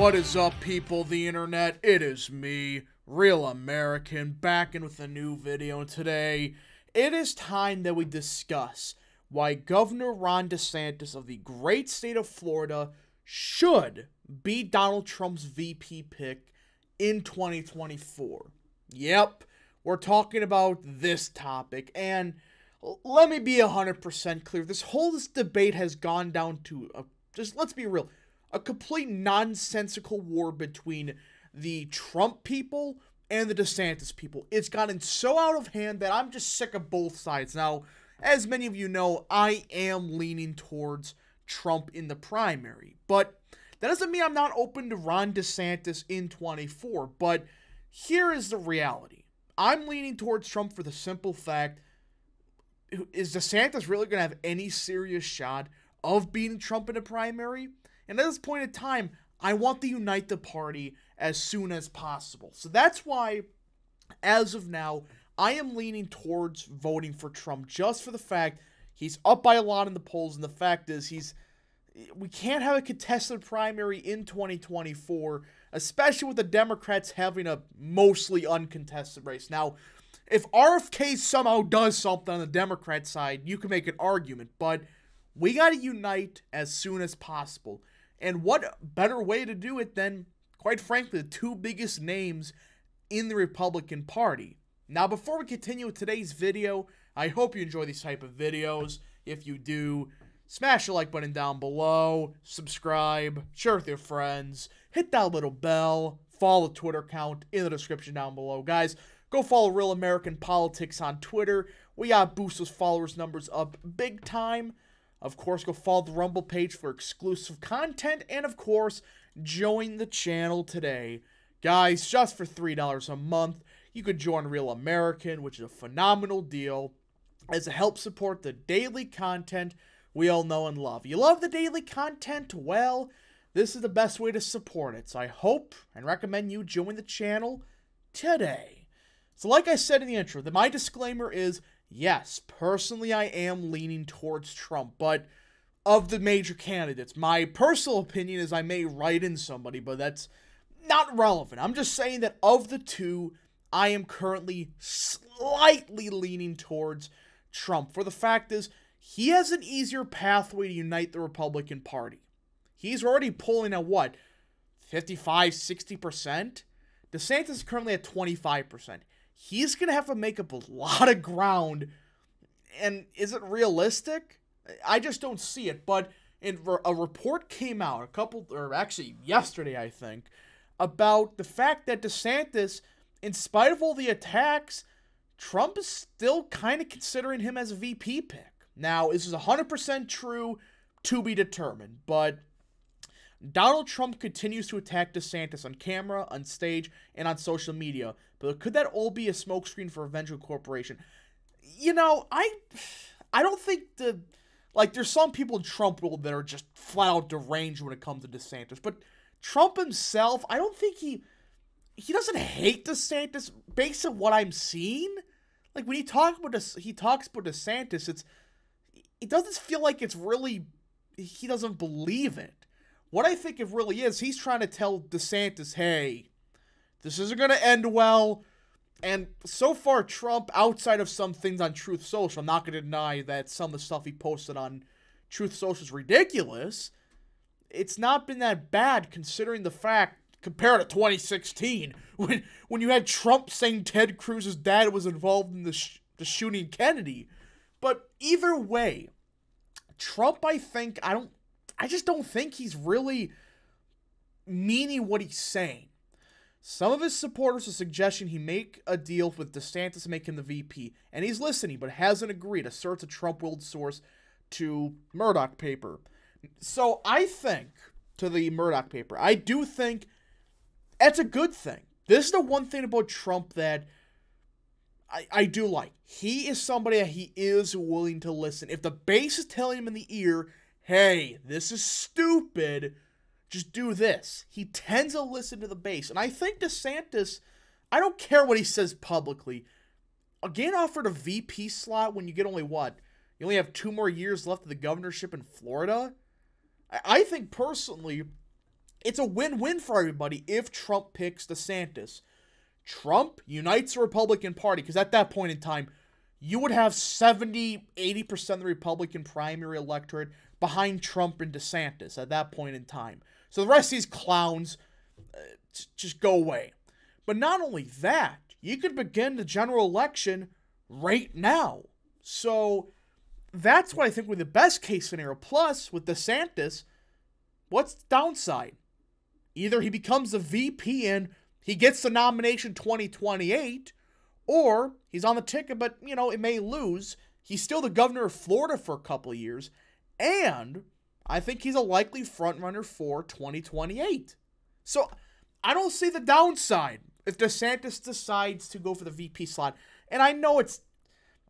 What is up, people of the internet? It is me, Real American, back in with a new video. And today, it is time that we discuss why Governor Ron DeSantis of the great state of Florida should be Donald Trump's VP pick in 2024. Yep, we're talking about this topic, and let me be 100% clear. This whole debate has gone down to, just let's be real, a complete nonsensical war between the Trump people and the DeSantis people. It's gotten so out of hand that I'm just sick of both sides. Now, as many of you know, I am leaning towards Trump in the primary, but that doesn't mean I'm not open to Ron DeSantis in 24. But here is the reality. I'm leaning towards Trump for the simple fact, is DeSantis really going to have any serious shot of beating Trump in the primary? And at this point in time, I want to unite the party as soon as possible. So that's why, as of now, I am leaning towards voting for Trump just for the fact he's up by a lot in the polls. And the fact is, we can't have a contested primary in 2024, especially with the Democrats having a mostly uncontested race. Now, if RFK somehow does something on the Democrat side, you can make an argument. But we got to unite as soon as possible. And what better way to do it than, quite frankly, the two biggest names in the Republican Party. Now, before we continue with today's video, I hope you enjoy these type of videos. If you do, smash the like button down below, subscribe, share with your friends, hit that little bell, follow the Twitter account in the description down below. Guys, go follow Real American Politics on Twitter. We got boost those followers numbers up big time. Of course, go follow the Rumble page for exclusive content. And, of course, join the channel today. Guys, just for $3 a month, you could join Real American, which is a phenomenal deal, as it helps support the daily content we all know and love. You love the daily content? Well, this is the best way to support it. So I hope and recommend you join the channel today. So like I said in the intro, my disclaimer is, yes, personally I am leaning towards Trump, but of the major candidates, my personal opinion is I may write in somebody, but that's not relevant. I'm just saying that of the two, I am currently slightly leaning towards Trump. For the fact is, he has an easier pathway to unite the Republican Party. He's already pulling at what, 55, 60%? DeSantis is currently at 25%. He's going to have to make up a lot of ground, and is it realistic? I just don't see it, but a report came out yesterday, I think, about the fact that DeSantis, in spite of all the attacks, Trump is still kind of considering him as a VP pick. Now, this is 100% true, to be determined, but Donald Trump continues to attack DeSantis on camera, on stage, and on social media. But could that all be a smokescreen for eventual corporation? You know, I don't think there's some people in Trump world that are just flat out deranged when it comes to DeSantis. But Trump himself, I don't think he doesn't hate DeSantis based on what I'm seeing. Like when he talks about DeSantis, it doesn't feel like it's really, he doesn't believe it. What I think it really is, he's trying to tell DeSantis, hey, this isn't going to end well. And so far, Trump, outside of some things on Truth Social, I'm not going to deny that some of the stuff he posted on Truth Social is ridiculous. It's not been that bad considering the fact, compared to 2016, when you had Trump saying Ted Cruz's dad was involved in the shooting Kennedy. But either way, Trump, I just don't think he's really meaning what he's saying. Some of his supporters are suggesting he make a deal with DeSantis to make him the VP, and he's listening but hasn't agreed, asserts a Trump-willed source to Murdoch paper. So I think, to the Murdoch paper, I do think that's a good thing. This is the one thing about Trump that I do like. He is somebody that he is willing to listen. If the base is telling him in the ear, hey, this is stupid, just do this, he tends to listen to the base. And I think DeSantis, I don't care what he says publicly, again offered a VP slot when you get only what? You only have 2 more years left of the governorship in Florida? I think personally, it's a win-win for everybody if Trump picks DeSantis. Trump unites the Republican Party, because at that point in time, you would have 70-80% of the Republican primary electorate behind Trump and DeSantis at that point in time. So the rest of these clowns just go away. But not only that, you could begin the general election right now. So that's what I think would be the best case scenario. Plus, with DeSantis, what's the downside? Either he becomes the VP and he gets the nomination 2028, or he's on the ticket, but, it may lose. He's still the governor of Florida for a couple of years, and I think he's a likely frontrunner for 2028. So I don't see the downside if DeSantis decides to go for the VP slot. And I know it's,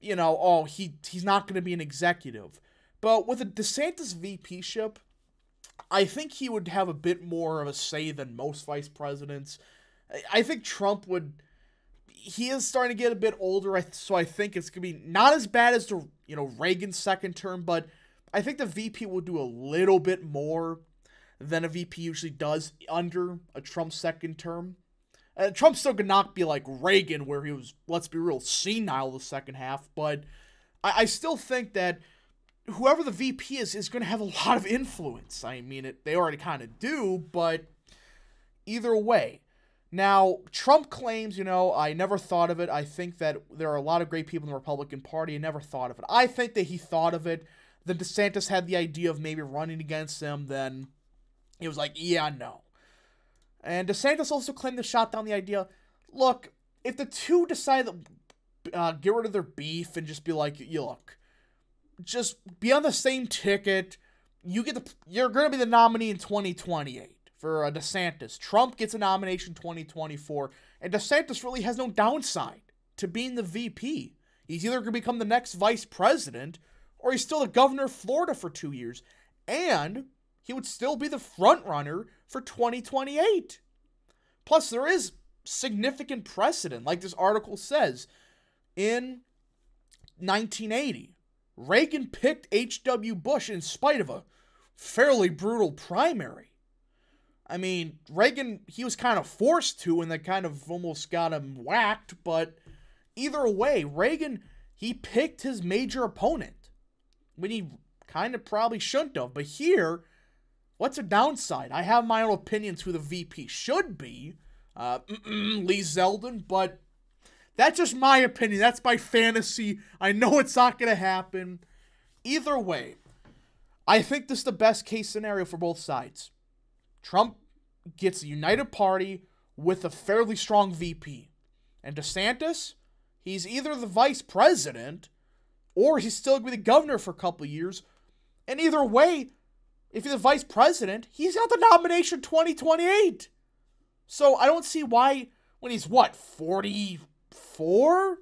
he's not going to be an executive. But with a DeSantis VP-ship, I think he would have a bit more of a say than most vice presidents. I think Trump would... He is starting to get a bit older, so I think it's going to be not as bad as the, Reagan's second term, but I think the VP will do a little bit more than a VP usually does under a Trump second term. Trump still could not be like Reagan, where he was, let's be real, senile the second half, but I still think that whoever the VP is going to have a lot of influence. I mean, they already kind of do, but either way. Now, Trump claims, I never thought of it. I think that there are a lot of great people in the Republican Party. I never thought of it. I think that he thought of it. Then DeSantis had the idea of maybe running against him. Then he was like, yeah, no. And DeSantis also claimed to shot down the idea. Look, if the two decide to get rid of their beef and just be like, look, just be on the same ticket. You're going to be the nominee in 2028 for DeSantis. Trump gets a nomination 2024, and DeSantis really has no downside to being the VP. He's either going to become the next vice president, or he's still the governor of Florida for 2 years, and he would still be the front runner for 2028. Plus, there is significant precedent, like this article says. In 1980, Reagan picked H.W. Bush in spite of a fairly brutal primary. I mean, Reagan, he was kind of forced to, and they kind of almost got him whacked, but either way, Reagan, he picked his major opponent when he kind of probably shouldn't have. But here, what's a downside? I have my own opinions who the VP should be, Lee Zeldin, but that's just my opinion. That's my fantasy. I know it's not going to happen. Either way, I think this is the best case scenario for both sides. Trump gets a united party with a fairly strong VP. And DeSantis, he's either the vice president or he's still going to be the governor for a couple of years. And either way, if he's the vice president, he's got the nomination 2028. So I don't see why, when he's 44?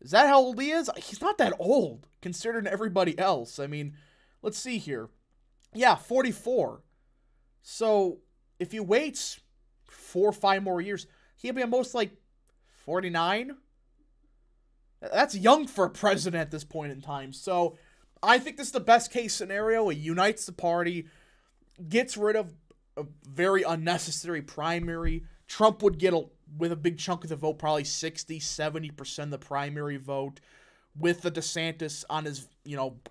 Is that how old he is? He's not that old, considering everybody else. I mean, let's see here. Yeah, 44. So, if he waits 4 or 5 more years, he'll be almost 49. That's young for a president at this point in time. So, I think this is the best case scenario. It unites the party, gets rid of a very unnecessary primary. Trump would get with a big chunk of the vote, probably 60-70% of the primary vote, with the DeSantis on his,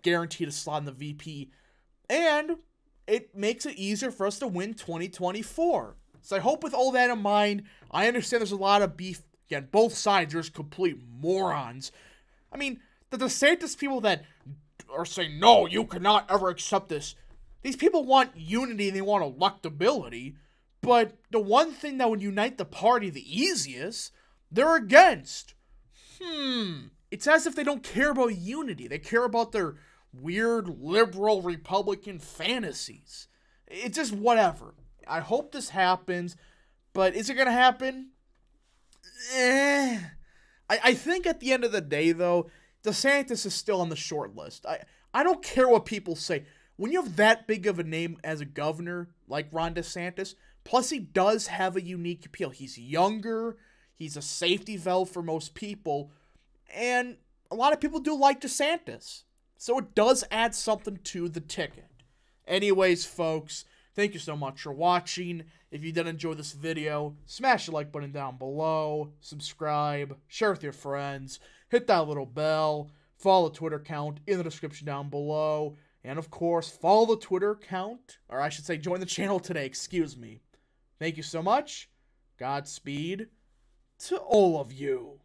guaranteed a slot in the VP. And it makes it easier for us to win 2024. So I hope with all that in mind, I understand there's a lot of beef. Again, both sides are just complete morons. I mean, the DeSantis people that are saying, no, you cannot ever accept this. These people want unity and they want electability. But the one thing that would unite the party the easiest, they're against. It's as if they don't care about unity. They care about their weird liberal Republican fantasies. It's just whatever. I hope this happens, but is it going to happen? I think at the end of the day, though, DeSantis is still on the short list. I don't care what people say. When you have that big of a name as a governor, like Ron DeSantis, plus he does have a unique appeal. He's younger, he's a safety valve for most people, and a lot of people do like DeSantis. So it does add something to the ticket. Anyways, folks, Thank you so much for watching. If you did enjoy this video, smash the like button down below, subscribe, share with your friends, hit that little bell, follow the Twitter account in the description down below, and of course, follow the Twitter account, or I should say join the channel today, excuse me. Thank you so much. Godspeed to all of you.